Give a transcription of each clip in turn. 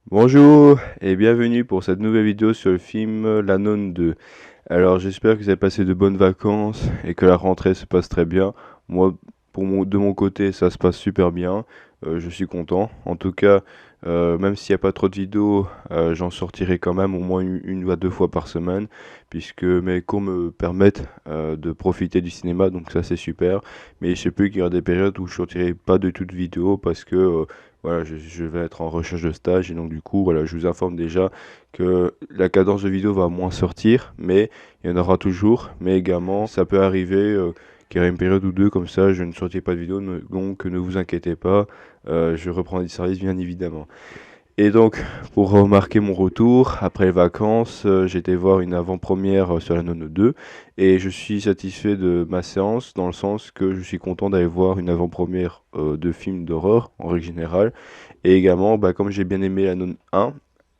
Bonjour et bienvenue pour cette nouvelle vidéo sur le film La Nonne 2. Alors j'espère que vous avez passé de bonnes vacances et que la rentrée se passe très bien. Moi, de mon côté, ça se passe super bien. Je suis content. En tout cas, même s'il n'y a pas trop de vidéos, j'en sortirai quand même au moins une ou deux fois par semaine, puisque mes cours me permettent de profiter du cinéma, donc ça c'est super. Mais je sais plus qu'il y aura des périodes où je sortirai pas de toute vidéo parce que voilà, je vais être en recherche de stage et donc du coup, voilà, je vous informe déjà que la cadence de vidéo va moins sortir, mais il y en aura toujours. Mais également, ça peut arriver qu'il y aura une période ou deux comme ça, je ne sortirai pas de vidéo, donc ne vous inquiétez pas, je reprends du service bien évidemment. Et donc, pour remarquer mon retour, après les vacances, j'ai été voir une avant-première sur la Nonne 2 et je suis satisfait de ma séance dans le sens que je suis content d'aller voir une avant-première de films d'horreur en règle générale. Et également, bah, comme j'ai bien aimé la Nonne 1,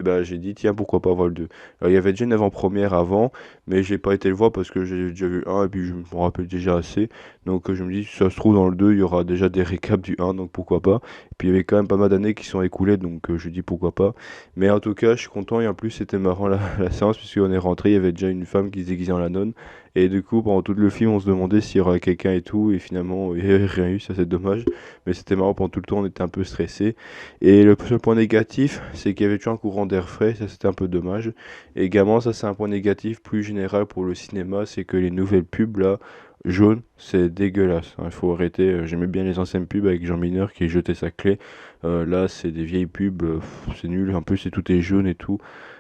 bah, j'ai dit tiens pourquoi pas voir le 2. Alors il y avait déjà une avant-première avant, mais j'ai pas été le voir parce que j'ai déjà vu un et puis je me rappelle déjà assez. Donc je me dis si ça se trouve dans le 2 il y aura déjà des récaps du 1 donc pourquoi pas. Et puis il y avait quand même pas mal d'années qui sont écoulées donc je dis pourquoi pas. Mais en tout cas je suis content et en plus c'était marrant la séance puisqu'on est rentré, il y avait déjà une femme qui se déguisait en la nonne. Et du coup pendant tout le film on se demandait s'il y aurait quelqu'un et tout et finalement il n'y avait rien eu, ça c'est dommage. Mais c'était marrant pendant tout le temps, on était un peu stressé. Et le seul point négatif, c'est qu'il y avait toujours un courant d'air frais, ça c'était un peu dommage. Et également, ça c'est un point négatif plus général pour le cinéma, c'est que les nouvelles pubs là, jaunes, c'est dégueulasse, hein. Il faut arrêter. J'aimais bien les anciennes pubs avec Jean Mineur qui jetait sa clé. Là, c'est des vieilles pubs, c'est nul. En plus, c'est tout est jaune et tout.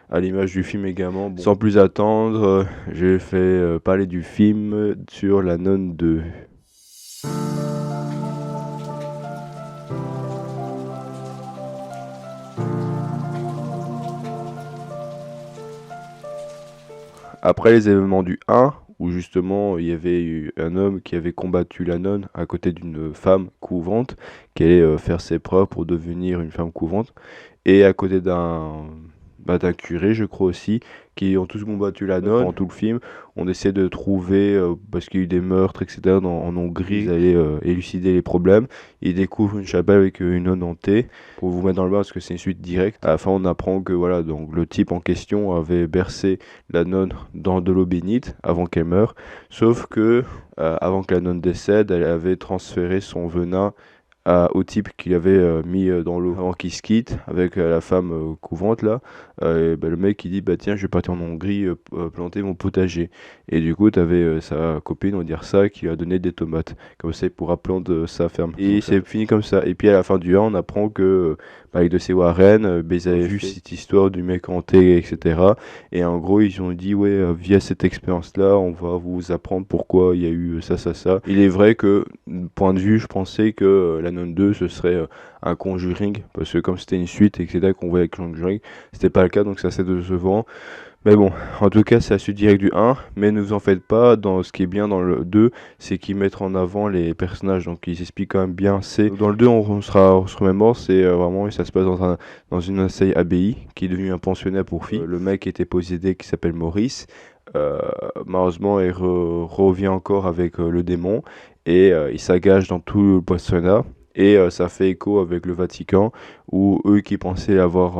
À l'image du film également. Bon. Sans plus attendre, je vais parler du film sur La Nonne 2. Après les événements du 1, où justement il y avait eu un homme qui avait combattu la nonne à côté d'une femme couvente, qui allait faire ses preuves pour devenir une femme couvente, et à côté d'un curé, je crois aussi, qui ont tous combattu la nonne pendant tout le film. On essaie de trouver, parce qu'il y a eu des meurtres, etc. En Hongrie, ils allaient élucider les problèmes. Ils découvrent une chapelle avec une nonne hantée. Pour vous mettre dans le bain, parce que c'est une suite directe. À la fin, on apprend que voilà, donc le type en question avait bercé la nonne dans de l'eau bénite avant qu'elle meure. Sauf que, avant que la nonne décède, elle avait transféré son venin au type qu'il avait mis dans l'eau avant qu'il se quitte avec la femme couvente là. Et, bah, le mec il dit bah tiens je vais partir en Hongrie planter mon potager. Et du coup t'avais sa copine on va dire ça qui lui a donné des tomates. Comme ça il pourra planter sa ferme. Et c'est fini comme ça. Et puis à la fin du 1 on apprend que avec de ces Warren, bah, ils avaient vu cette histoire du mec hanté etc. Et en gros ils ont dit ouais via cette expérience là on va vous apprendre pourquoi il y a eu ça ça ça. Il est vrai que point de vue, je pensais que la Nonne 2 ce serait un Conjuring, parce que comme c'était une suite, etc., qu'on voyait avec Conjuring, c'était pas le cas, donc c'est assez décevant. Mais bon, en tout cas, c'est la suite directe du 1, mais ne vous en faites pas, dans ce qui est bien dans le 2, c'est qu'ils mettent en avant les personnages, donc ils expliquent quand même bien. Dans le 2, on se remémore, c'est vraiment, ça se passe dans une ancienne abbaye, qui est devenue un pensionnat pour filles. Le mec était possédé, qui s'appelle Maurice. Euh, Malheureusement, il revient encore avec le démon et il s'engage dans tout le pensionnat. Et ça fait écho avec le Vatican, où eux qui pensaient avoir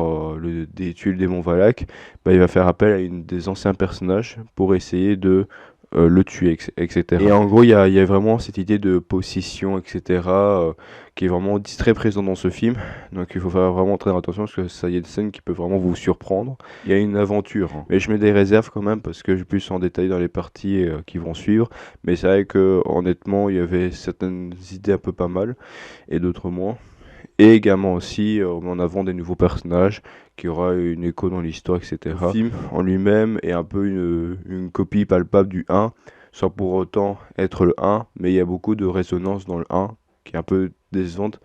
tué le démon Valak, bah, il va faire appel à une des anciens personnages pour essayer de le tuer, etc. Et en gros, il y a vraiment cette idée de possession, etc., qui est vraiment très présent dans ce film. Donc il faut faire vraiment très attention parce que ça y a des scènes qui peuvent vraiment vous surprendre. Il y a une aventure, hein. Mais je mets des réserves quand même parce que je vais plus en détail dans les parties qui vont suivre. Mais c'est vrai que honnêtement, il y avait certaines idées un peu pas mal et d'autres moins. Et également aussi, on met en avant des nouveaux personnages qui aura une écho dans l'histoire, etc. Le film en lui-même est un peu une copie palpable du 1, sans pour autant être le 1, mais il y a beaucoup de résonance dans le 1, qui est un peu décevante,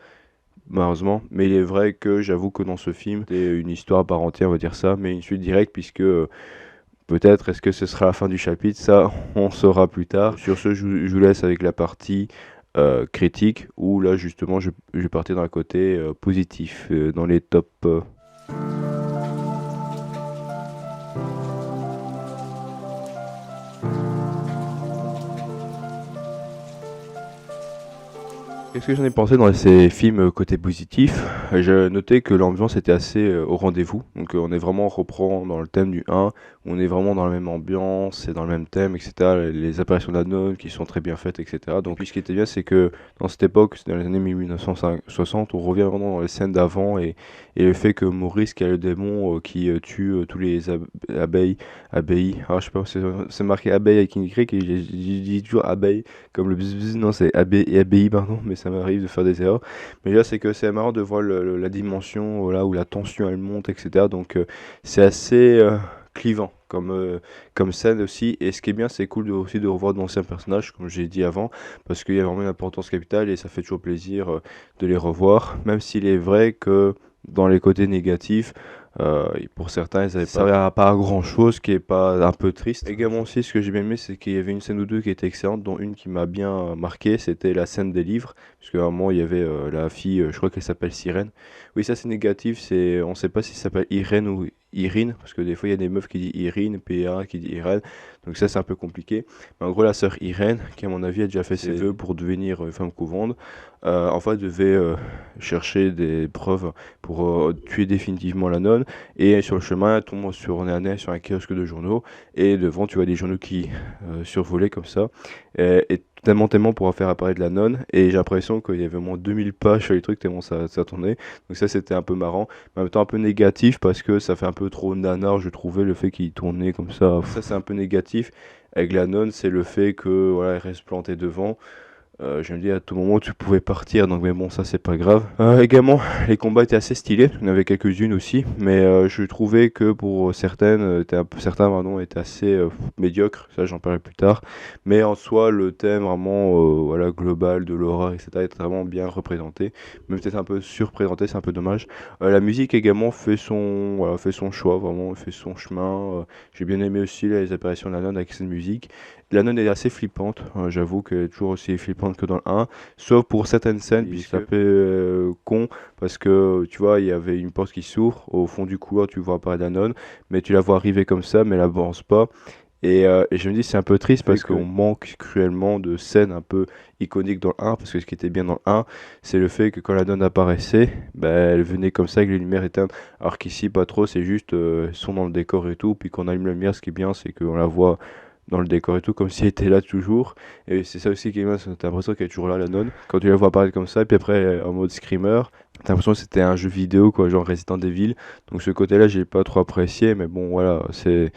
malheureusement. Mais il est vrai que j'avoue que dans ce film, c'est une histoire à part entière, on va dire ça, mais une suite directe, puisque peut-être est-ce que ce sera la fin du chapitre, ça on saura plus tard. Sur ce, je vous laisse avec la partie critique, où là justement je partais dans le côté positif, dans les top. Qu'est-ce que j'en ai pensé dans ces films côté positif? J'ai noté que l'ambiance était assez au rendez-vous. Donc on est vraiment, on reprend dans le thème du 1, on est vraiment dans la même ambiance et dans le même thème, etc. Les apparitions de la nonne qui sont très bien faites, etc. Donc puis ce qui était bien, c'est que dans cette époque, c'est dans les années 1960, on revient vraiment dans les scènes d'avant et le fait que Maurice, qui est le démon qui tue tous les abeilles, alors je sais pas, c'est marqué abeille avec une Y et j'ai dit toujours abeille comme le bzz, non, c'est ABI, pardon, mais ça m'arrive de faire des erreurs. Mais là, c'est que c'est marrant de voir la dimension, voilà, où la tension elle monte, etc. Donc, c'est assez clivant comme scène aussi. Et ce qui est bien, c'est cool aussi de revoir d'anciens personnages, comme j'ai dit avant, parce qu'il y a vraiment une importance capitale et ça fait toujours plaisir de les revoir, même s'il est vrai que dans les côtés négatifs, et pour certains, ils avaient ça servait à pas à grand chose, qui est pas un peu triste. Également aussi, ce que j'ai bien aimé, c'est qu'il y avait une scène ou deux qui étaient excellentes, dont une qui m'a bien marqué, c'était la scène des livres, parce qu'à un moment, il y avait la fille, je crois qu'elle s'appelle Sirène. Oui, ça c'est négatif, on sait pas si ça s'appelle Irène ou Irine, parce que des fois, il y a des meufs qui disent Irine, PA, qui dit Irène, donc ça c'est un peu compliqué. Mais en gros, la sœur Irène, qui à mon avis a déjà fait ses vœux pour devenir femme couvente, en fait, devait chercher des preuves pour tuer définitivement la nonne. Et sur le chemin, elle tombe sur un nez sur un kiosque de journaux. Et devant, tu vois des journaux qui survolaient comme ça. Et tellement pour en faire apparaître la nonne. Et j'ai l'impression qu'il y avait au moins 2000 pages sur les trucs tellement ça tournait. Donc ça, c'était un peu marrant. Mais en même temps, un peu négatif parce que ça fait un peu trop nanar, je trouvais, le fait qu'il tournait comme ça. Ça, c'est un peu négatif. Avec la nonne, c'est le fait que voilà, elle reste plantée devant. Je me dis à tout moment tu pouvais partir, donc mais bon ça c'est pas grave. Également les combats étaient assez stylés, il y en avait quelques-unes aussi, mais je trouvais que pour certaines, certains pardon, étaient assez médiocres, ça j'en parlerai plus tard. Mais en soi le thème vraiment voilà, global de l'horreur etc est vraiment bien représenté, même peut-être un peu surprésenté, c'est un peu dommage. La musique également fait son choix, vraiment fait son chemin. J'ai bien aimé aussi les apparitions de la nonne avec cette musique. La nonne est assez flippante, j'avoue qu'elle est toujours aussi flippante que dans le 1, sauf pour certaines scènes, puis c'est un peu con, parce que tu vois, il y avait une porte qui s'ouvre, au fond du couloir, tu vois apparaître la nonne, mais tu la vois arriver comme ça, mais elle avance pas. Et je me dis, c'est un peu triste parce qu'on manque cruellement de scènes un peu iconiques dans le 1, parce que ce qui était bien dans le 1, c'est le fait que quand la nonne apparaissait, bah, elle venait comme ça avec les lumières éteintes, alors qu'ici, pas trop, c'est juste, elles sont dans le décor et tout, puis quand on allume la lumière, ce qui est bien, c'est qu'on la voit dans le décor et tout, comme si elle était là toujours. Et c'est ça aussi qui est bien, t'as l'impression qu'elle est toujours là, la nonne. Quand tu la vois apparaître comme ça, et puis après, en mode screamer, t'as l'impression que c'était un jeu vidéo, quoi, genre Resident Evil. Donc ce côté-là, j'ai pas trop apprécié, mais bon, voilà, c'est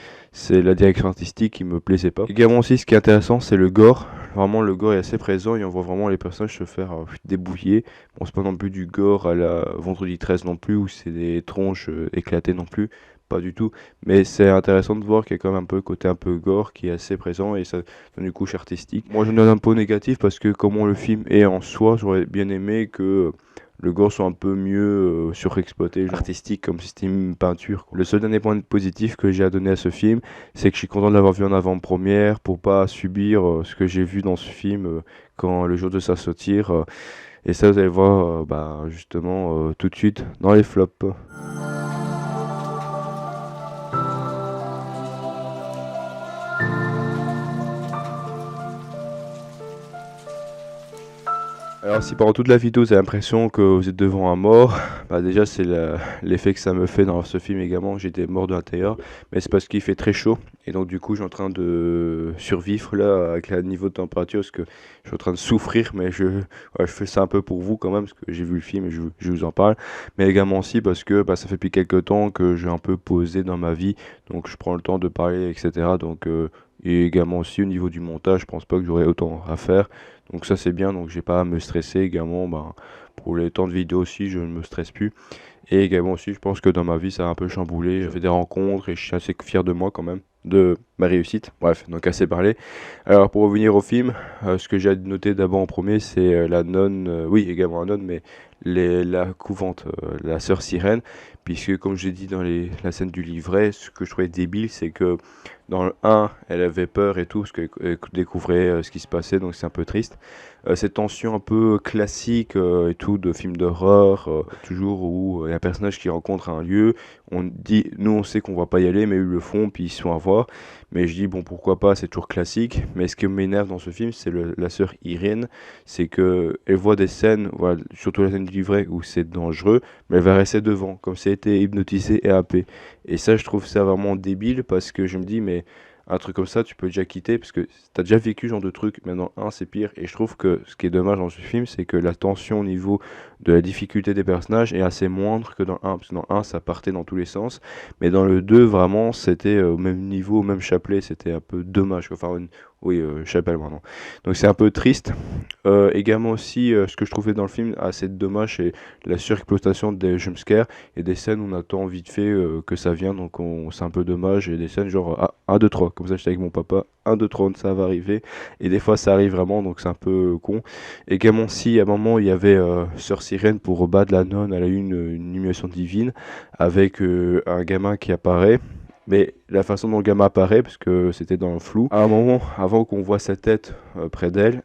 la direction artistique qui me plaisait pas. Également aussi, ce qui est intéressant, c'est le gore. Vraiment, le gore est assez présent et on voit vraiment les personnages se faire débouiller. Bon, c'est pas non plus du gore à la Vendredi 13 non plus, où c'est des tronches éclatées non plus. Pas du tout, mais c'est intéressant de voir qu'il y a quand même un peu côté un peu gore qui est assez présent et ça donne une couche artistique. Moi je donne un peu négatif parce que comment le film est en soi, j'aurais bien aimé que le gore soit un peu mieux surexploité, genre artistique comme si c'était une peinture, quoi. Le seul dernier point positif que j'ai à donner à ce film, c'est que je suis content de l'avoir vu en avant-première pour pas subir ce que j'ai vu dans ce film quand le jour de sa sortie. Et ça vous allez voir bah, justement tout de suite dans les flops. Alors si pendant toute la vidéo vous avez l'impression que vous êtes devant un mort, bah déjà c'est l'effet que ça me fait dans ce film également, j'étais mort de l'intérieur, mais c'est parce qu'il fait très chaud, et donc du coup je suis en train de survivre là avec le niveau de température, parce que je suis en train de souffrir, mais je fais ça un peu pour vous quand même, parce que j'ai vu le film et je vous en parle, mais également aussi parce que bah, ça fait depuis quelques temps que j'ai un peu posé dans ma vie, donc je prends le temps de parler, etc. Donc, et également aussi au niveau du montage, je pense pas que j'aurai autant à faire. Donc ça c'est bien, donc j'ai pas à me stresser également. Ben, pour les temps de vidéo aussi, je ne me stresse plus. Et également aussi, je pense que dans ma vie, ça a un peu chamboulé. J'ai fait des rencontres et je suis assez fier de moi quand même, de ma réussite. Bref, donc assez parlé. Alors pour revenir au film, ce que j'ai noté d'abord en premier, c'est la nonne, oui également la nonne, mais la couvente, la sœur sirène, puisque comme j'ai dit dans la scène du livret, ce que je trouvais débile, c'est que Dans le 1, elle avait peur et tout, parce qu'elle découvrait ce qui se passait, donc c'est un peu triste. Cette tension un peu classique et tout, de film d'horreur, toujours où il y a un personnage qui rencontre un lieu, on dit, nous on sait qu'on va pas y aller, mais eux le font, puis ils se font avoir. Mais je dis, bon, pourquoi pas, c'est toujours classique. Mais ce qui m'énerve dans ce film, c'est la sœur Irène, c'est que elle voit des scènes, voilà, surtout la scène du livret, où c'est dangereux, mais elle va rester devant, comme si elle était hypnotisée et happée. Et ça, je trouve ça vraiment débile parce que je me dis, mais un truc comme ça, tu peux déjà quitter parce que t'as déjà vécu ce genre de truc. Maintenant, un, c'est pire. Et je trouve que ce qui est dommage dans ce film, c'est que la tension au niveau de la difficulté des personnages est assez moindre que dans le 1. Parce que dans le 1, ça partait dans tous les sens. Mais dans le 2, vraiment, c'était au même niveau, au même chapelet. C'était un peu dommage, quoi. Enfin, oui, chapelle, pardon. Donc c'est un peu triste. Également aussi, ce que je trouvais dans le film assez dommage, c'est la surexploitation des jumpscares et des scènes où on attend vite fait que ça vienne, donc c'est un peu dommage. Et des scènes genre ah, 1, 2, 3, comme ça j'étais avec mon papa, 1, 2, 3, ça va arriver. Et des fois ça arrive vraiment, donc c'est un peu con. Également si à un moment il y avait Sœur Sirène pour rebattre la nonne, elle a eu une illumination divine avec un gamin qui apparaît. Mais la façon dont le gamin apparaît, parce que c'était dans le flou, à un moment, avant qu'on voit sa tête près d'elle,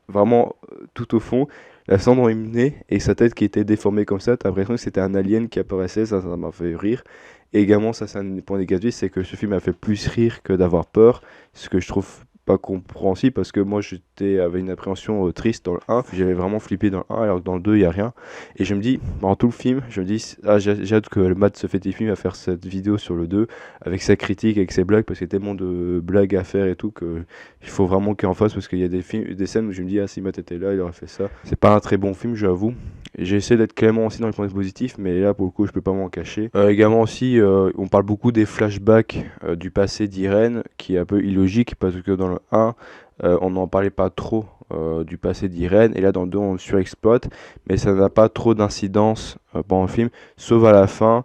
vraiment tout au fond, la cendre illuminée et sa tête qui était déformée comme ça, t'as l'impression que c'était un alien qui apparaissait, ça m'a fait rire. Et également, ça c'est un point négatif, c'est que ce film m'a fait plus rire que d'avoir peur, ce que je trouve pas compréhensible parce que moi j'étais avec une appréhension triste dans le 1, j'avais vraiment flippé dans le 1 alors que dans le 2 il y a rien. Et je me dis, pendant tout le film, je me dis, ah, j'ai hâte que le Matt se fait des films à faire cette vidéo sur le 2 avec sa critique, avec ses blagues, parce qu'il y a tellement de blagues à faire et tout que il faut vraiment qu'il en fasse parce qu'il y a des films, des scènes où je me dis ah si Matt était là il aurait fait ça. C'est pas un très bon film j'avoue. Et j'ai essayé d'être clément aussi dans les points positifs mais là pour le coup je peux pas m'en cacher. Également aussi on parle beaucoup des flashbacks du passé d'Irène qui est un peu illogique parce que dans le 1 on n'en parlait pas trop du passé d'Irène et là dans le 2 on le surexploite mais ça n'a pas trop d'incidence pendant le film sauf à la fin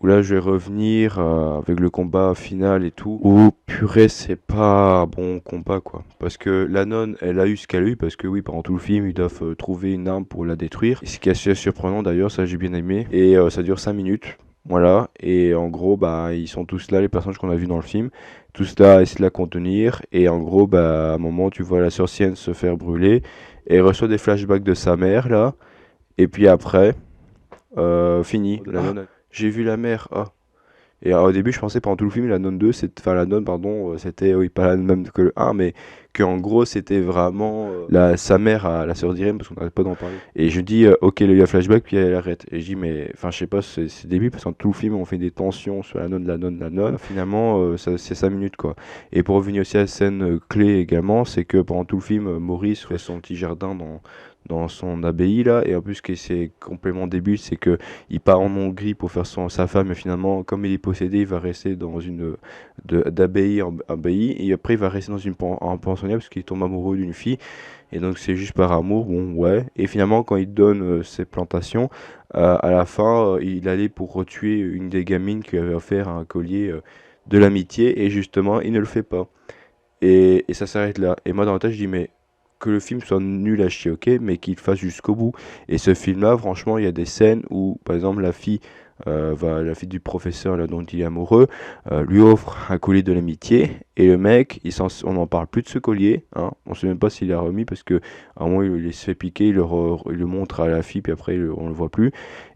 où là je vais revenir avec le combat final et tout, où purée c'est pas un bon combat quoi. Parce que la nonne elle a eu ce qu'elle a eu, parce que oui pendant tout le film ils doivent trouver une arme pour la détruire. Et ce qui est assez surprenant d'ailleurs, ça j'ai bien aimé, et ça dure 5 minutes. Voilà, et en gros, bah, ils sont tous là, les personnages qu'on a vus dans le film, tous là à essayer de la contenir, et en gros, bah, à un moment, tu vois la sorcière se faire brûler, et elle reçoit des flashbacks de sa mère, là, et puis après, fini. La nonne, j'ai vu la mère. Ah. Et au début, je pensais pendant tout le film, la nonne 2, enfin la nonne, pardon, c'était oui, pas la même que le 1, mais qu'en gros, c'était vraiment sa mère, la sœur d'Irène, parce qu'on n'arrête pas d'en parler. Et je dis, ok, il y a flashback, puis elle arrête. Et je dis, mais enfin, je sais pas, c'est débile, parce que dans tout le film, on fait des tensions sur la nonne, la nonne, la nonne. Finalement, c'est 5 minutes, quoi. Et pour revenir aussi à la scène clé également, c'est que pendant tout le film, Maurice fait son petit jardin dans son abbaye là, et en plus ce qui c'est complètement débile, c'est que il part en Hongrie pour faire sa femme, mais finalement comme il est possédé il va rester dans une d'abbaye en abbaye, et après il va rester dans un pensionnat parce qu'il tombe amoureux d'une fille, et donc c'est juste par amour, bon ouais, et finalement quand il donne ses plantations, à la fin il allait pour retuer une des gamines qui lui avait offert un collier de l'amitié, et justement il ne le fait pas, et ça s'arrête là. Et moi dans la tête je dis mais que le film soit nul à chier, ok, mais qu'il fasse jusqu'au bout. Et ce film-là, franchement, il y a des scènes où, par exemple, la fille du professeur là, dont il est amoureux, lui offre un collier de l'amitié, et le mec, on n'en parle plus de ce collier, hein, on sait même pas s'il l'a remis, parce que à un moment, il se fait piquer, il le montre à la fille, puis après, on le voit plus.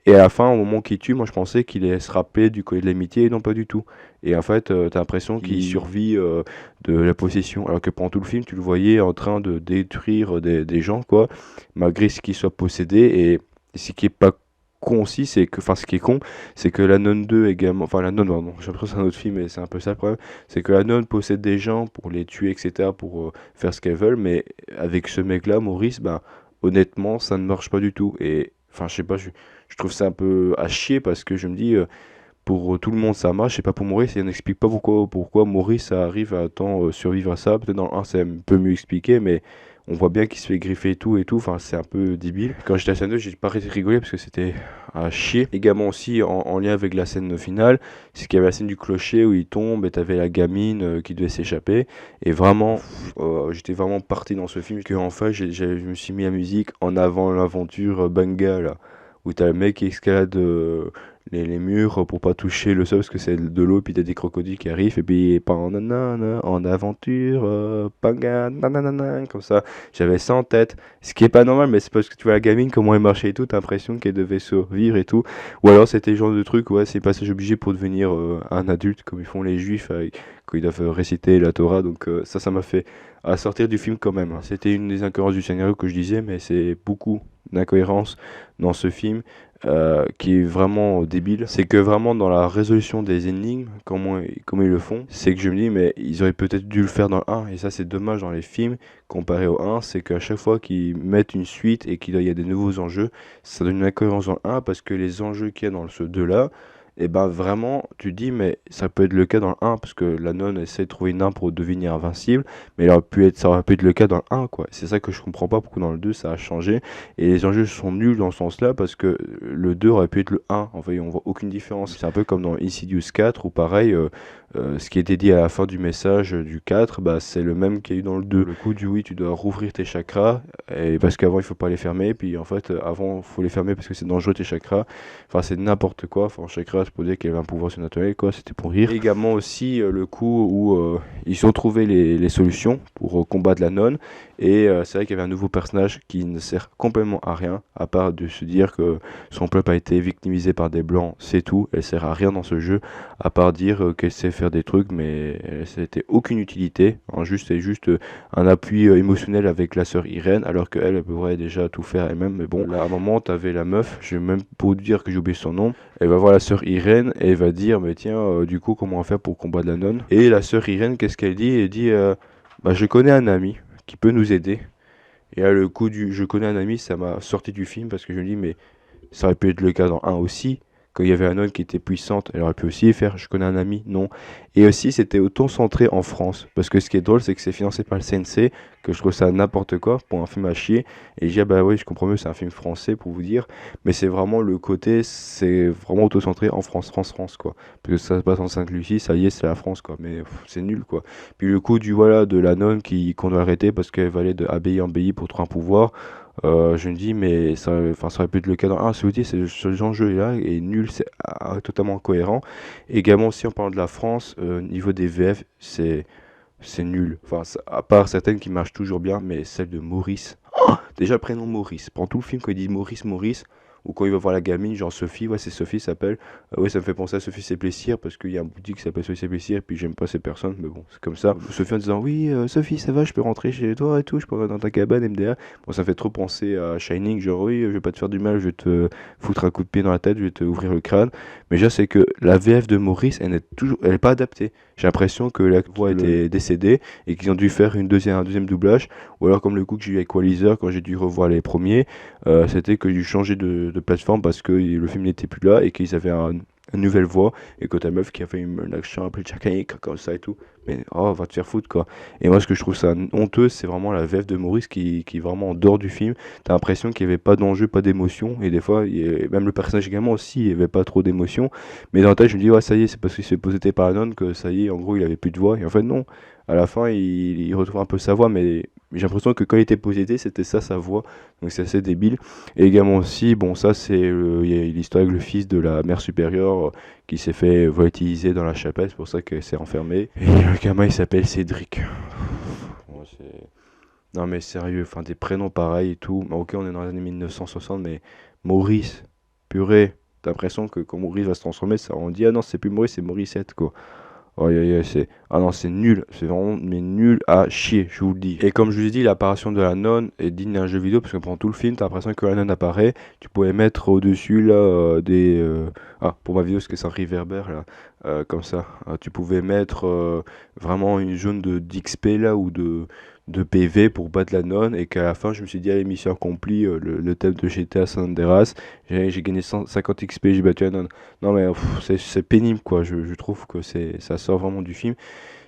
Et à la fin, au moment qu'il tue, moi je pensais qu'il allait se rappeler du collier de l'amitié, et non pas du tout. Et en fait, t'as l'impression qu'il survit de la possession, alors que pendant tout le film, tu le voyais en train de détruire des gens, quoi, malgré ce qu'il soit possédé. Et ce qui est pas con aussi, c'est que, enfin, ce qui est con, c'est que la nonne 2 également, enfin, la nonne, pardon, j'ai l'impression que c'est un autre film, mais c'est un peu ça le problème, c'est que la nonne possède des gens pour les tuer, etc., pour faire ce qu'elles veulent, mais avec ce mec-là, Maurice, ben, honnêtement, ça ne marche pas du tout. Et, enfin, je sais pas, je trouve ça un peu à chier parce que je me dis, pour tout le monde ça marche et pas pour Maurice, et on n'explique pas pourquoi Maurice arrive à tant survivre à ça. Peut-être dans le 1 c'est un peu mieux expliqué, mais on voit bien qu'il se fait griffer et tout, enfin c'est un peu débile. Quand j'étais à scène 2, j'ai pas arrêté de rigoler parce que c'était à chier. Également aussi en lien avec la scène finale, c'est qu'il y avait la scène du clocher où il tombe et t'avais la gamine qui devait s'échapper. Et vraiment, j'étais vraiment parti dans ce film, que enfin je me suis mis la musique en avant l'aventure Banga là, où t'as le mec qui escalade les murs pour pas toucher le sol parce que c'est de l'eau, puis t'as des crocodiles qui arrivent, et puis pananana, en aventure, panga, nananana, comme ça. J'avais ça en tête, ce qui est pas normal, mais c'est parce que tu vois la gamine, comment elle marchait et tout, t'as l'impression qu'elle devait survivre et tout. Ou alors c'était le genre de truc, ouais, c'est passage obligé pour devenir un adulte, comme ils font les juifs quand ils doivent réciter la Torah, donc ça m'a fait à sortir du film quand même, hein. C'était une des incohérences du scénario que je disais, mais c'est beaucoup d'incohérences dans ce film qui est vraiment débile. C'est que vraiment dans la résolution des énigmes, comment ils le font, c'est que je me dis, mais ils auraient peut-être dû le faire dans le 1, et ça c'est dommage dans les films, comparé au 1, c'est qu'à chaque fois qu'ils mettent une suite et qu'il y a des nouveaux enjeux, ça donne une incohérence dans le 1, parce que les enjeux qu'il y a dans ce 2-là, et ben vraiment, tu dis, mais ça peut être le cas dans le 1, parce que la nonne essaie de trouver une arme pour devenir invincible, mais ça aurait pu être le cas dans le 1, quoi. C'est ça que je comprends pas pourquoi dans le 2 ça a changé. Et les enjeux sont nuls dans ce sens-là parce que le 2 aurait pu être le 1. En fait, on voit aucune différence. C'est un peu comme dans Insidious 4 où pareil, ce qui était dit à la fin du message du 4, bah, c'est le même qu'il y a eu dans le 2. Le coup du oui, tu dois rouvrir tes chakras et parce qu'avant il faut pas les fermer. Puis en fait, avant il faut les fermer parce que c'est dangereux tes chakras. Enfin, c'est n'importe quoi. Enfin, chakra, c'est pour dire qu'il y avait un pouvoir surnaturel, quoi. C'était pour rire. Et également aussi le coup où ils ont trouvé les solutions pour combattre la nonne. Et c'est vrai qu'il y avait un nouveau personnage qui ne sert complètement à rien, à part de se dire que son peuple a été victimisé par des blancs, c'est tout. Elle sert à rien dans ce jeu, à part dire qu'elle sait faire des trucs, mais c'était aucune utilité. Hein, c'est juste un appui émotionnel avec la sœur Irène, alors qu'elle, elle pourrait déjà tout faire elle-même. Mais bon, là, à un moment, t'avais la meuf, je vais même pour dire que j'ai oublié son nom, elle va voir la sœur Irène et elle va dire, mais tiens, du coup, comment on va faire pour combattre la nonne? Et la sœur Irène, qu'est-ce qu'elle dit? Elle dit, bah, je connais un ami qui peut nous aider. Et là, le coup du je connais un ami, ça m'a sorti du film parce que je me dis, mais ça aurait pu être le cas dans un aussi. Quand il y avait un homme qui était puissante, elle aurait pu aussi faire je connais un ami, non. Et aussi, c'était autant centré en France. Parce que ce qui est drôle, c'est que c'est financé par le CNC, que je trouve ça n'importe quoi pour un film à chier. Et je dis, ah bah oui, je comprends mieux, c'est un film français pour vous dire. Mais c'est vraiment le côté, c'est vraiment auto-centré en France, France, France, quoi. Parce que ça se passe en Sainte-Lucie, ça y est, c'est la France, quoi. Mais c'est nul, quoi. Puis le coup du voilà de la nonne qu'on doit arrêter parce qu'elle va aller de abbaye en abbaye pour trouver un pouvoir. Je me dis, mais ça aurait pu être le cas dans un souci, c'est ce genre de jeu-là est nul, c'est totalement incohérent. Également aussi en parlant de la France, niveau des VF, c'est nul. Enfin, à part certaines qui marchent toujours bien, mais celle de Maurice. Déjà le prénom Maurice. Pendant tout le film, quand il dit Maurice, Maurice, ou quand il va voir la gamine, genre Sophie, ouais, c'est Sophie s'appelle. Ouais, ça me fait penser à Sophie Séplessière parce qu'il y a un boutique qui s'appelle Sophie Séplessière, et puis j'aime pas ces personnes, mais bon, c'est comme ça. Sophie en disant, oui, Sophie, ça va, je peux rentrer chez toi et tout, je peux rentrer dans ta cabane, MDA. Bon, ça me fait trop penser à Shining, genre, oui, je vais pas te faire du mal, je vais te foutre un coup de pied dans la tête, je vais te ouvrir le crâne. Mais déjà, c'est que la VF de Maurice, elle est pas adaptée. J'ai l'impression que la voix était décédée et qu'ils ont dû faire un deuxième doublage. Ou alors, comme le coup que j'ai eu avec Equalizer quand j'ai dû revoir les premiers, c'était que j'ai dû changer de plateforme parce que le film n'était plus là et qu'ils avaient une nouvelle voix et que ta meuf qui a fait une action un peu tchakaïque comme ça et tout. Mais oh, va te faire foutre quoi. Et moi, ce que je trouve ça honteux, c'est vraiment la VF de Maurice qui est vraiment en dehors du film. T'as l'impression qu'il n'y avait pas d'enjeu, pas d'émotion. Et des fois, même le personnage également aussi, il n'y avait pas trop d'émotion. Mais dans la tête, je me dis, ouais, ça y est, c'est parce qu'il s'est posé par Anon que ça y est, en gros, il avait plus de voix. Et en fait, non. À la fin, il retrouve un peu sa voix, mais j'ai l'impression que quand il était possédé, c'était ça sa voix. Donc c'est assez débile. Et également aussi, bon, ça, il y a l'histoire avec le fils de la mère supérieure qui s'est fait volatiliser dans la chapelle, c'est pour ça qu'elle s'est enfermée. Et le gamin, il s'appelle Cédric. Ouais, non, mais sérieux, enfin, des prénoms pareils et tout. Ok, on est dans les années 1960, mais Maurice, purée. T'as l'impression que quand Maurice va se transformer, ça, on dit, ah non, c'est plus Maurice, c'est Morissette, quoi. Aïe, aïe, aïe, ah non, c'est nul, c'est vraiment mais nul à chier, je vous le dis. Et comme je vous ai dit, l'apparition de la nonne est digne d'un jeu vidéo parce que pendant tout le film, t'as l'impression que la nonne apparaît. Tu pouvais mettre au-dessus là ah, pour ma vidéo, parce que c'est un réverbère là, comme ça. Tu pouvais mettre vraiment une zone d'XP là ou de PV pour battre la nonne et qu'à la fin, je me suis dit, allez, mission accomplie, le thème de GTA San Andreas. J'ai gagné 150 XP, j'ai battu la nonne. Non mais c'est pénible quoi, je trouve que ça sort vraiment du film.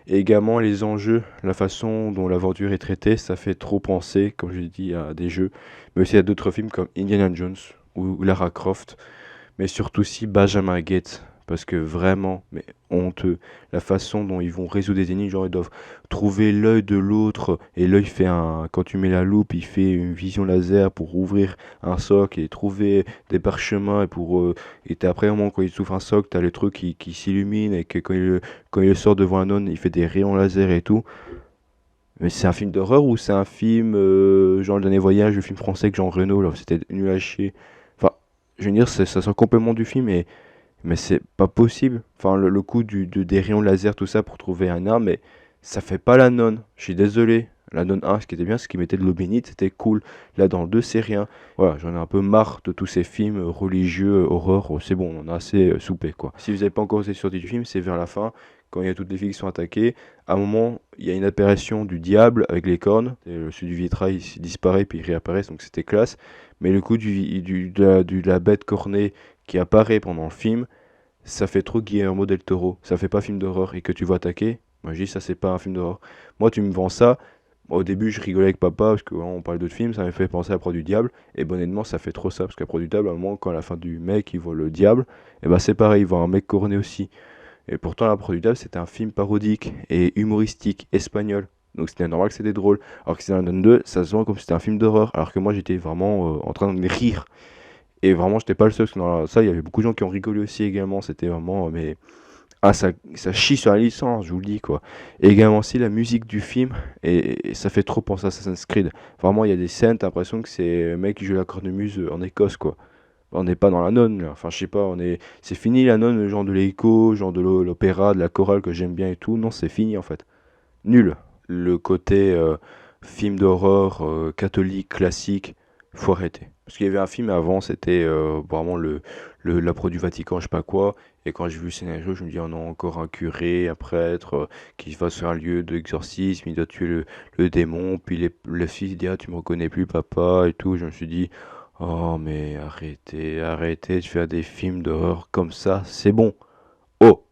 Et également les enjeux, la façon dont l'aventure est traitée, ça fait trop penser, comme je l'ai dit, à des jeux, mais aussi à d'autres films comme Indiana Jones ou Lara Croft, mais surtout aussi Benjamin Gates. parce que vraiment, mais honteux. La façon dont ils vont résoudre des énigmes, genre ils doivent trouver l'œil de l'autre, et l'œil fait un... Quand tu mets la loupe, il fait une vision laser pour ouvrir un socle et trouver des parchemins, et pour... et après, au moment quand il ouvre un socle, t'as le truc qui s'illumine, et que quand il le sort devant un âne, il fait des rayons laser et tout. Mais c'est un film d'horreur ou c'est un film genre le dernier voyage, le film français que Jean Reno là, c'était nul à chier. Enfin, je veux dire, ça sort complètement du film mais c'est pas possible. Enfin, le coup des rayons laser, tout ça pour trouver un arme, mais ça fait pas la nonne. Je suis désolé. La nonne 1, ce qui était bien, ce qui mettait de l'eau bénite, c'était cool. Là, dans le 2, c'est rien. Voilà, j'en ai un peu marre de tous ces films religieux, horreur. C'est bon, on a assez soupé, quoi. Si vous n'avez pas encore été sorti du film, c'est vers la fin, quand il y a toutes les filles qui sont attaquées. À un moment, il y a une apparition du diable avec les cornes. Et celui du vitrail il disparaît, puis il réapparaît, donc c'était classe. Mais le coup de la bête cornée qui apparaît pendant le film, ça fait trop Guillermo del Toro. Ça fait pas film d'horreur. Et que tu vas attaquer, moi je dis ça c'est pas un film d'horreur. Moi tu me vends ça. Moi, au début je rigolais avec papa parce que on parlait d'autres films, ça m'a fait penser à la Proie du Diable. Et honnêtement ça fait trop ça. Parce qu'à Proie du Diable, à un moment quand à la fin du mec il voit le diable, et bah c'est pareil, il voit un mec corné aussi. Et pourtant la Proie du Diable c'était un film parodique et humoristique, espagnol. Donc c'était normal que c'était drôle. Alors que c'est un 2, ça se vend comme si c'était un film d'horreur. Alors que moi j'étais vraiment en train de rire. Et vraiment, j'étais pas le seul, parce que dans ça, il y avait beaucoup de gens qui ont rigolé aussi également. C'était vraiment, mais. Ah, ça chie sur la licence, je vous le dis, quoi. Et également aussi la musique du film, et ça fait trop penser à Assassin's Creed. Vraiment, il y a des scènes, t'as l'impression que c'est un mec qui joue la cornemuse en Écosse, quoi. On n'est pas dans la nonne, là. Enfin, je sais pas, c'est fini la nonne, le genre de l'écho, genre de l'opéra, de la chorale que j'aime bien et tout. Non, c'est fini, en fait. Nul. Le côté film d'horreur catholique classique, faut arrêter. Parce qu'il y avait un film avant, c'était vraiment la Pro du Vatican, je sais pas quoi. Et quand j'ai vu le scénario, je me dis, oh non, encore un curé, un prêtre qui va sur un lieu d'exorcisme, il doit tuer le démon. Puis le fils dit, ah, tu me reconnais plus, papa, et tout. Je me suis dit, oh, mais arrêtez, arrêtez de faire des films d'horreur comme ça, c'est bon. Oh!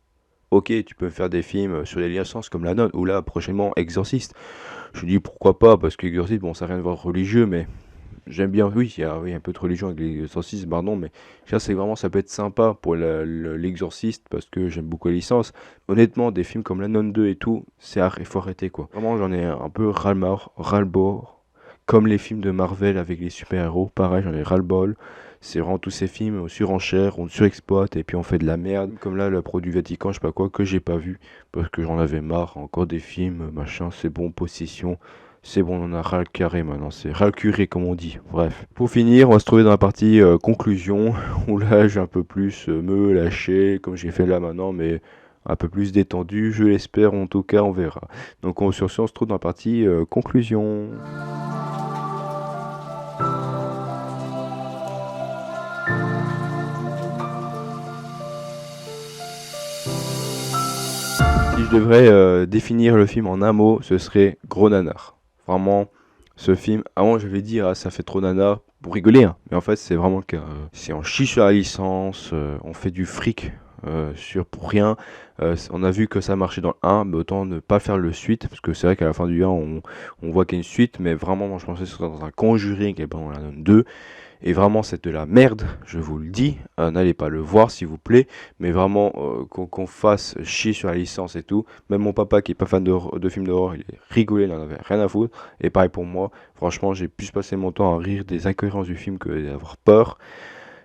Ok, tu peux faire des films sur les licences comme La Nonne, ou là, prochainement, Exorciste. Je dis pourquoi pas, parce que Exorciste, bon, ça n'a rien de voir religieux, mais j'aime bien, oui, oui, un peu de religion avec l'exorcisme, pardon, mais ça, c'est vraiment, ça peut être sympa pour l'exorciste, parce que j'aime beaucoup la licence. Honnêtement, des films comme La Nonne 2 et tout, il faut arrêter, quoi. Vraiment, j'en ai un peu ras-le-bord, comme les films de Marvel avec les super-héros, pareil, j'en ai ras-le-bol. C'est vraiment tous ces films aux surenchères, on surexploite et puis on fait de la merde. Comme là, le produit Vatican, je sais pas quoi, que j'ai pas vu, parce que j'en avais marre. Encore des films, machin, c'est bon, Possession. C'est bon, on en a ras le carré maintenant, c'est ras le curé comme on dit. Bref. Pour finir, on va se trouver dans la partie conclusion, où là je vais un peu plus me lâcher, comme j'ai fait là maintenant, mais un peu plus détendu, je l'espère, en tout cas on verra. Donc sur ce, on se trouve dans la partie conclusion. Si je devrais définir le film en un mot, ce serait gros nanar. Vraiment, ce film, avant j'avais dit ah ça fait trop nanar pour rigoler, hein. Mais en fait c'est vraiment que c'est en chie sur la licence, on fait du fric pour rien. On a vu que ça marchait dans le 1, mais autant ne pas faire le suite, parce que c'est vrai qu'à la fin du 1 on voit qu'il y a une suite, mais vraiment moi je pensais que ce serait dans un Conjuring, et ben on la donne 2. Et vraiment, c'est de la merde, je vous le dis. N'allez pas le voir, s'il vous plaît. Mais vraiment, qu'on fasse chier sur la licence et tout. Même mon papa, qui est pas fan de films d'horreur, il est rigolé, il en avait rien à foutre. Et pareil pour moi. Franchement, j'ai plus passé mon temps à rire des incohérences du film que d'avoir peur.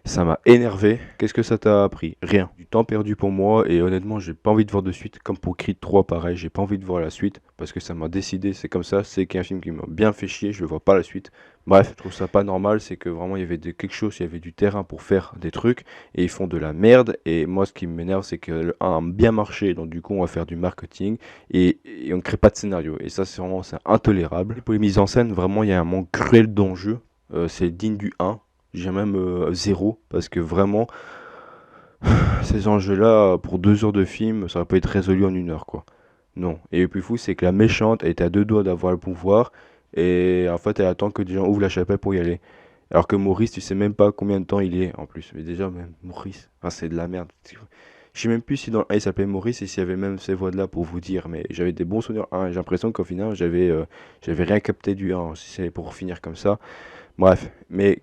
Ça m'a énervé. Qu'est-ce que ça t'a appris? Rien. Du temps perdu pour moi et honnêtement, j'ai pas envie de voir de suite. Comme pour Creed 3, pareil, j'ai pas envie de voir la suite parce que ça m'a décidé, c'est comme ça. C'est qu'un film qui m'a bien fait chier, je ne vois pas la suite. Bref, je trouve ça pas normal. C'est que vraiment, il y avait quelque chose, il y avait du terrain pour faire des trucs et ils font de la merde. Et moi, ce qui m'énerve, c'est que le 1 a bien marché, donc du coup, on va faire du marketing et on ne crée pas de scénario. Et ça, c'est intolérable. Et pour les mises en scène, vraiment, il y a un manque cruel d'enjeu. C'est digne du 1. J'ai même 0 parce que vraiment ces enjeux-là pour 2 heures de film ça va pas être résolu en 1 heure quoi. Non. Et le plus fou c'est que la méchante elle est à 2 doigts d'avoir le pouvoir et en fait elle attend que des gens ouvrent la chapelle pour y aller. Alors que Maurice tu sais même pas combien de temps il est en plus. Mais déjà même Maurice, enfin, c'est de la merde. Je sais même plus si dans le 1 il s'appelait Maurice et s'il y avait même ces voix-là pour vous dire. Mais j'avais des bons souvenirs 1 et j'ai l'impression qu'au final j'avais rien capté du 1 si c'est pour finir comme ça. Bref, mais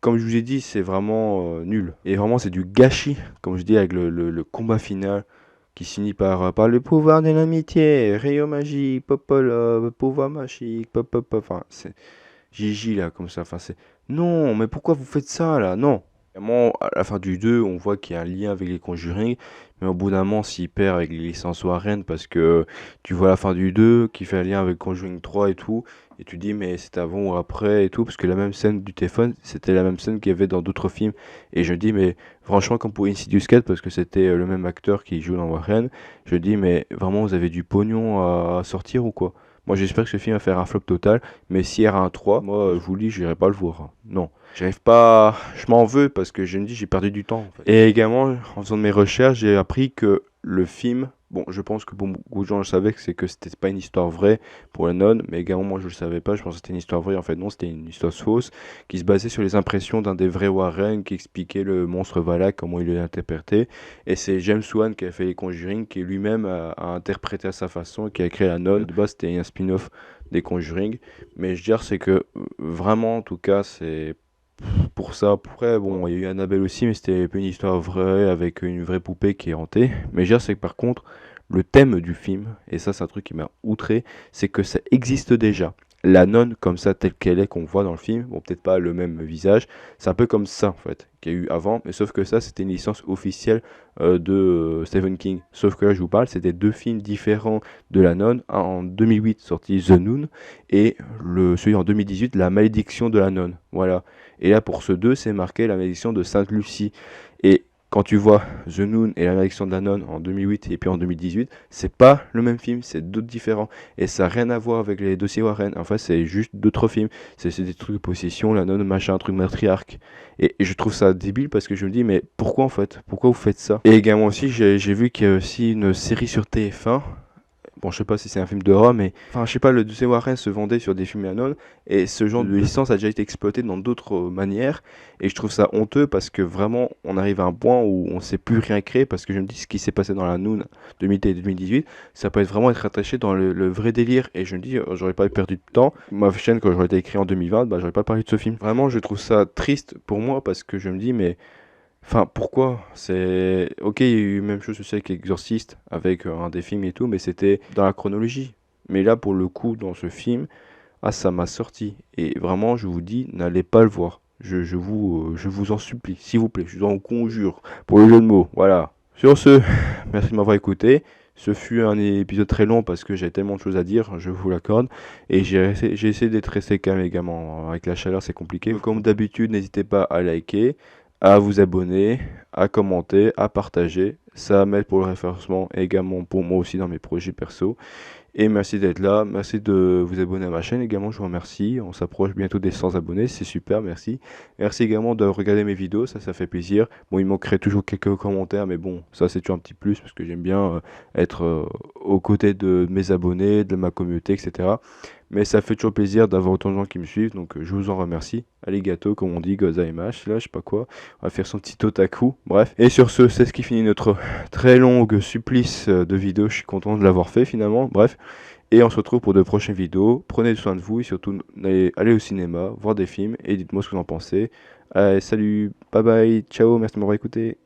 comme je vous ai dit, c'est vraiment nul. Et vraiment, c'est du gâchis, comme je dis, avec le combat final qui se finit par le pouvoir de l'amitié, rayon magique, popolo, pouvoir magique, pop, pop, pop. Enfin, c'est Gigi là, comme ça. Enfin, c'est non, mais pourquoi vous faites ça là? Non. Vraiment, à la fin du 2 on voit qu'il y a un lien avec les Conjuring, mais au bout d'un moment, s'il perd avec les licences Warren, parce que tu vois la fin du 2 qui fait un lien avec Conjuring 3 et tout, et tu dis, mais c'est avant ou après et tout, parce que la même scène du téléphone, c'était la même scène qu'il y avait dans d'autres films. Et je dis, mais franchement, comme pour Insidious 4, parce que c'était le même acteur qui joue dans Warren, je dis, mais vraiment, vous avez du pognon à sortir ou quoi? Moi, j'espère que ce film va faire un flop total, mais s'il y a un 3, moi, je vous le dis, j'irai pas le voir. Non. J'arrive pas, je m'en veux parce que je me dis j'ai perdu du temps en fait. Et également, en faisant de mes recherches, j'ai appris que le film, bon, je pense que beaucoup de gens le savaient que c'est que c'était pas une histoire vraie pour la nonne, mais également moi je le savais pas, je pensais que c'était une histoire vraie. En fait, non, c'était une histoire fausse qui se basait sur les impressions d'un des vrais Warren qui expliquait le monstre Valak, comment il est interprété. Et c'est James Wan qui a fait les Conjuring, qui lui-même a interprété à sa façon, qui a créé la nonne. De base, c'était un spin-off des Conjuring, mais je veux dire, c'est que vraiment, en tout cas, c'est pour ça. Après, bon, il y a eu Annabelle aussi, mais c'était un peu une histoire vraie avec une vraie poupée qui est hantée. Mais je veux dire, c'est que par contre, le thème du film, et ça, c'est un truc qui m'a outré, c'est que ça existe déjà. La nonne, comme ça, telle qu'elle est, qu'on voit dans le film, bon, peut-être pas le même visage, c'est un peu comme ça, en fait, qu'il y a eu avant, mais sauf que ça, c'était une licence officielle de Stephen King. Sauf que là, je vous parle, c'était deux films différents de la nonne. Un en 2008, sorti The Nun, et celui en 2018, La malédiction de la nonne. Voilà. Et là, pour ce 2, c'est marqué La malédiction de Sainte-Lucie. Et quand tu vois The Nun et La malédiction de la nonne en 2008 et puis en 2018, c'est pas le même film, c'est d'autres différents. Et ça n'a rien à voir avec les dossiers Warren. En fait, c'est juste d'autres films. C'est des trucs de possession, la nonne, machin, un truc matriarque. Et je trouve ça débile parce que je me dis, mais pourquoi en fait? Pourquoi vous faites ça? Et également aussi, j'ai vu qu'il y a aussi une série sur TF1. Bon, je sais pas si c'est un film d'horreur, mais enfin, je sais pas, le dossier Warren se vendait sur des films Anon, et ce genre de licence a déjà été exploité dans d'autres manières, et je trouve ça honteux parce que vraiment, on arrive à un point où on sait plus rien créer, parce que je me dis ce qui s'est passé dans la Noon 2000 et 2018, ça peut être vraiment être attaché dans le vrai délire, et je me dis, j'aurais pas perdu de temps. Ma chaîne, quand j'aurais été écrit en 2020, bah, j'aurais pas parlé de ce film. Vraiment, je trouve ça triste pour moi, parce que je me dis, mais enfin, pourquoi? C'est ok, il y a eu même chose aussi avec l'Exorciste, avec un des films et tout, mais c'était dans la chronologie. Mais là, pour le coup, dans ce film, ah, ça m'a sorti. Et vraiment, je vous dis, n'allez pas le voir. Je vous en supplie, s'il vous plaît, je vous en conjure, pour le jeu de mots. Voilà. Sur ce, merci de m'avoir écouté. Ce fut un épisode très long parce que j'ai tellement de choses à dire, je vous l'accorde. Et j'ai essayé d'être resté calme également. Avec la chaleur, c'est compliqué. Comme d'habitude, n'hésitez pas à liker, à vous abonner, à commenter, à partager. Ça m'aide pour le référencement et également pour moi aussi dans mes projets perso. Et merci d'être là, merci de vous abonner à ma chaîne également, je vous remercie. On s'approche bientôt des 100 abonnés, c'est super, merci. Merci également de regarder mes vidéos, ça fait plaisir. Bon, il manquerait toujours quelques commentaires, mais bon, ça c'est toujours un petit plus parce que j'aime bien être aux côtés de mes abonnés, de ma communauté, etc. Mais ça fait toujours plaisir d'avoir autant de gens qui me suivent, donc je vous en remercie. Allez gâteau, comme on dit, gozaimasu, là, je sais pas quoi. On va faire son petit otaku, bref. Et sur ce, c'est ce qui finit notre très longue supplice de vidéos. Je suis content de l'avoir fait finalement, bref. Et on se retrouve pour de prochaines vidéos. Prenez soin de vous et surtout, allez au cinéma, voir des films et dites-moi ce que vous en pensez. Allez, salut, bye bye, ciao, merci de m'avoir écouté.